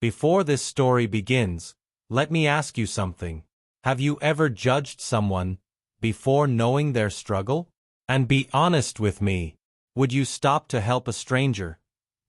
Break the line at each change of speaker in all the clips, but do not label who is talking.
Before this story begins, let me ask you something. Have you ever judged someone before knowing their struggle? And be honest with me. Would you stop to help a stranger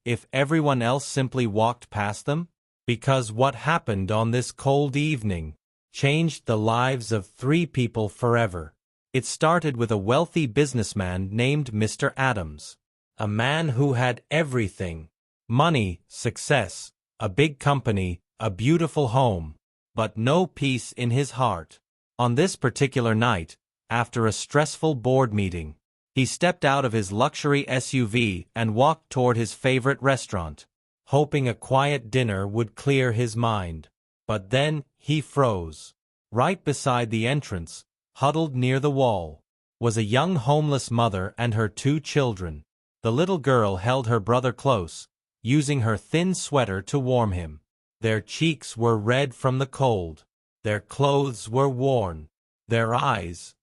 if everyone else simply walked past them? Because what happened on this cold evening changed the lives of 3 people forever. It started with a wealthy businessman named Mr. Adams. A man who had everything: money, success, a big company, a beautiful home, but no peace in his heart. On this particular night, after a stressful board meeting, he stepped out of his luxury SUV and walked toward his favorite restaurant, hoping a quiet dinner would clear his mind. But then, he froze. Right beside the entrance, huddled near the wall, was a young homeless mother and her 2 children. The little girl held her brother close, using her thin sweater to warm him. Their cheeks were red from the cold. Their clothes were worn. Their eyes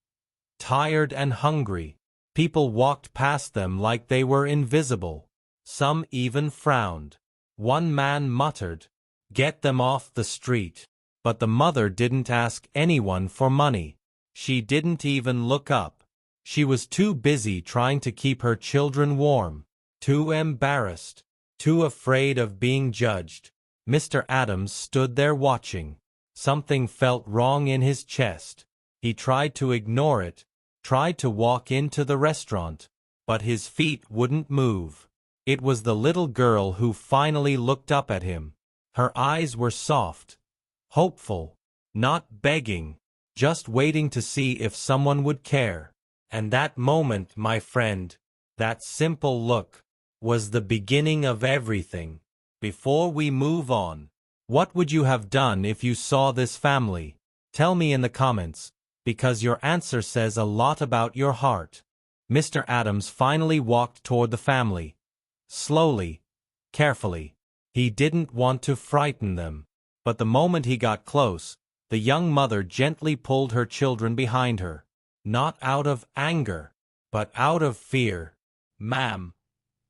tired and hungry. People walked past them like they were invisible. Some even frowned. One man muttered, "Get them off the street." But the mother didn't ask anyone for money. She didn't even look up. She was too busy trying to keep her children warm, too embarrassed, too afraid of being judged. Mr. Adams stood there watching. Something felt wrong in his chest. He tried to ignore it, tried to walk into the restaurant, but his feet wouldn't move. It was the little girl who finally looked up at him. Her eyes were soft, hopeful, not begging, just waiting to see if someone would care. And that moment, my friend, that simple look, was the beginning of everything. Before we move on, what would you have done if you saw this family? Tell me in the comments, because your answer says a lot about your heart. Mr. Adams finally walked toward the family. Slowly, carefully. He didn't want to frighten them. But the moment he got close, the young mother gently pulled her children behind her. Not out of anger, but out of fear. "Ma'am,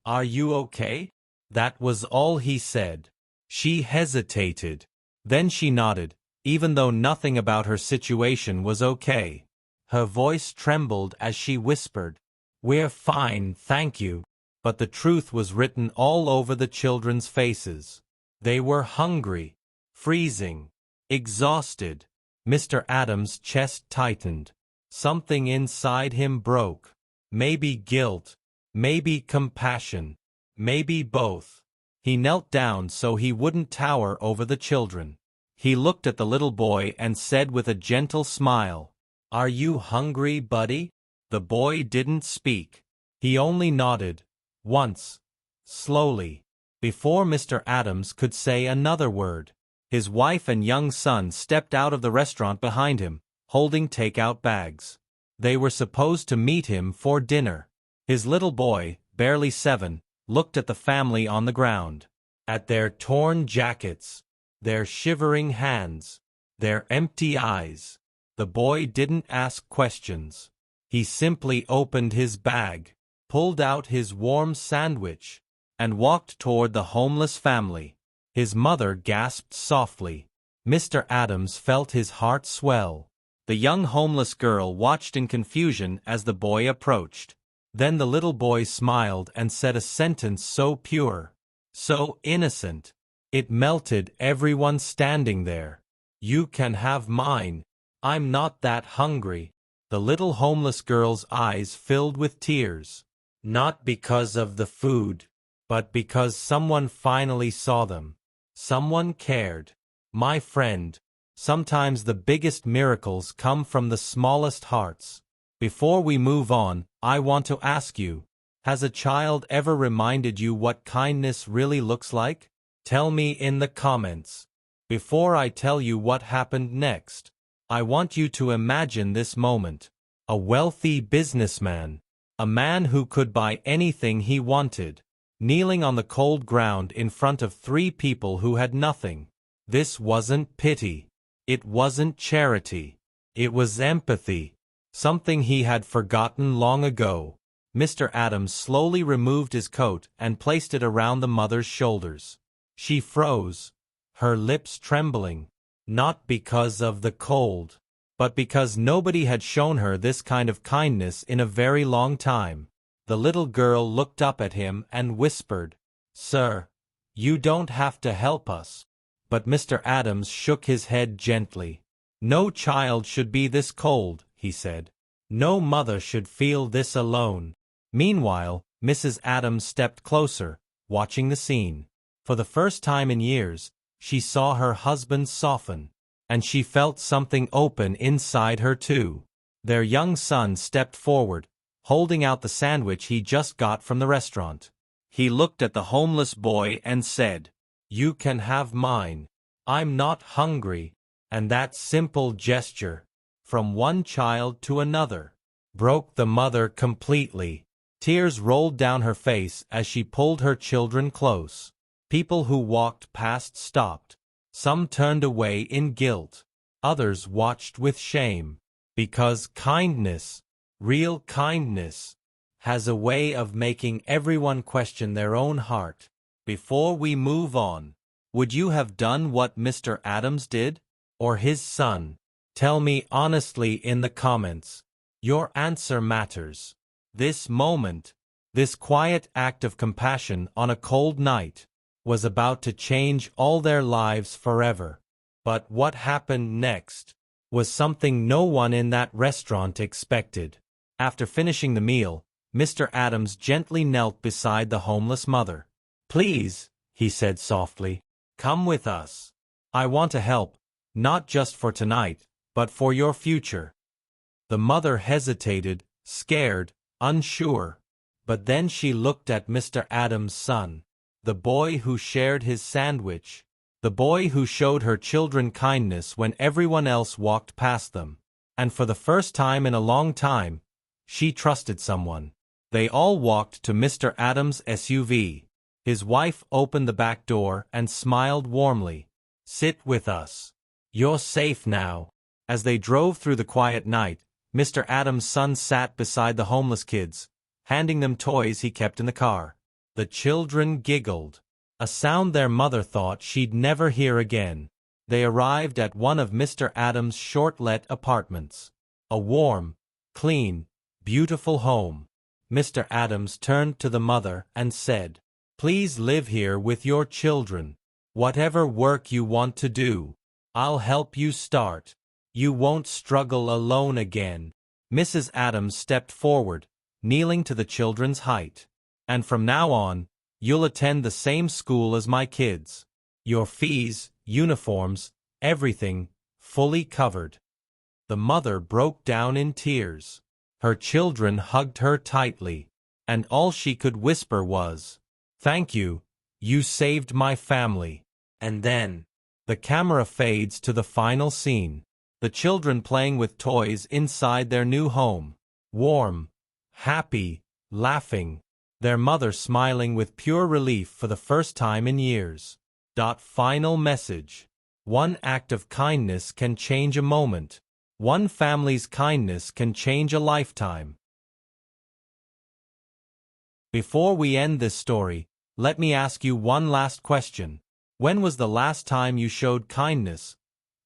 are you okay?" That was all he said. She hesitated. Then she nodded, even though nothing about her situation was okay. Her voice trembled as she whispered, "We're fine, thank you." But the truth was written all over the children's faces. They were hungry, freezing, exhausted. Mr. Adams' chest tightened. Something inside him broke. Maybe guilt, maybe compassion, maybe both. He knelt down so he wouldn't tower over the children. He looked at the little boy and said with a gentle smile, "Are you hungry, buddy?" The boy didn't speak. He only nodded, once, slowly. Before Mr. Adams could say another word, his wife and young son stepped out of the restaurant behind him, holding takeout bags. They were supposed to meet him for dinner. His little boy, barely 7, looked at the family on the ground, at their torn jackets, their shivering hands, their empty eyes. The boy didn't ask questions. He simply opened his bag, pulled out his warm sandwich, and walked toward the homeless family. His mother gasped softly. Mr. Adams felt his heart swell. The young homeless girl watched in confusion as the boy approached. Then the little boy smiled and said a sentence so pure, so innocent. It melted everyone standing there. "You can have mine. I'm not that hungry." The little homeless girl's eyes filled with tears. Not because of the food, but because someone finally saw them. Someone cared. My friend, sometimes the biggest miracles come from the smallest hearts. Before we move on, I want to ask you, has a child ever reminded you what kindness really looks like? Tell me in the comments. Before I tell you what happened next, I want you to imagine this moment. A wealthy businessman, a man who could buy anything he wanted, kneeling on the cold ground in front of 3 people who had nothing. This wasn't pity. It wasn't charity. It was empathy. Something he had forgotten long ago. Mr. Adams slowly removed his coat and placed it around the mother's shoulders. She froze. her lips trembling, not because of the cold, but because nobody had shown her this kind of kindness in a very long time. The little girl looked up at him and whispered, "Sir, you don't have to help us." But Mr. Adams shook his head gently. "No child should be this cold," he said. "No mother should feel this alone." Meanwhile, Mrs. Adams stepped closer, watching the scene. For the first time in years, she saw her husband soften, and she felt something open inside her too. Their young son stepped forward, holding out the sandwich he just got from the restaurant. He looked at the homeless boy and said, "You can have mine. I'm not hungry." And that simple gesture, from one child to another, broke the mother completely. Tears rolled down her face as she pulled her children close. People who walked past stopped. Some turned away in guilt. Others watched with shame. Because kindness, real kindness, has a way of making everyone question their own heart. Before we move on, would you have done what Mr. Adams did? Or his son? Tell me honestly in the comments. Your answer matters. This moment, this quiet act of compassion on a cold night, was about to change all their lives forever. But what happened next was something no one in that restaurant expected. After finishing the meal, Mr. Adams gently knelt beside the homeless mother. "Please," he said softly, "come with us. I want to help, not just for tonight, but for your future." The mother hesitated, scared, unsure. But then she looked at Mr. Adams' son, the boy who shared his sandwich, the boy who showed her children kindness when everyone else walked past them. And for the first time in a long time, she trusted someone. They all walked to Mr. Adams' SUV. His wife opened the back door and smiled warmly. "Sit with us. You're safe now." As they drove through the quiet night, Mr. Adams' son sat beside the homeless kids, handing them toys he kept in the car. The children giggled, a sound their mother thought she'd never hear again. They arrived at one of Mr. Adams' short-let apartments. A warm, clean, beautiful home. Mr. Adams turned to the mother and said, "Please live here with your children. Whatever work you want to do, I'll help you start. You won't struggle alone again." Mrs. Adams stepped forward, kneeling to the children's height. "And from now on, you'll attend the same school as my kids. Your fees, uniforms, everything, fully covered." The mother broke down in tears. Her children hugged her tightly, and all she could whisper was, "Thank you, you saved my family." And then, the camera fades to the final scene. The children playing with toys inside their new home. Warm, happy, laughing. Their mother smiling with pure relief for the first time in years. Final message. One act of kindness can change a moment. One family's kindness can change a lifetime. Before we end this story, let me ask you one last question. When was the last time you showed kindness?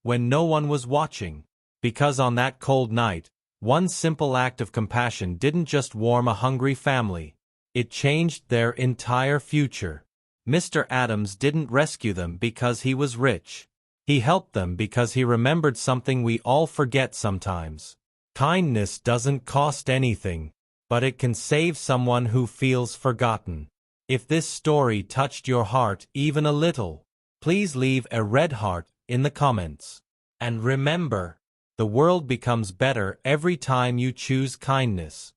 When no one was watching? Because on that cold night, one simple act of compassion didn't just warm a hungry family. It changed their entire future. Mr. Adams didn't rescue them because he was rich. He helped them because he remembered something we all forget sometimes. Kindness doesn't cost anything, but it can save someone who feels forgotten. If this story touched your heart even a little, please leave a red heart in the comments. And remember, the world becomes better every time you choose kindness.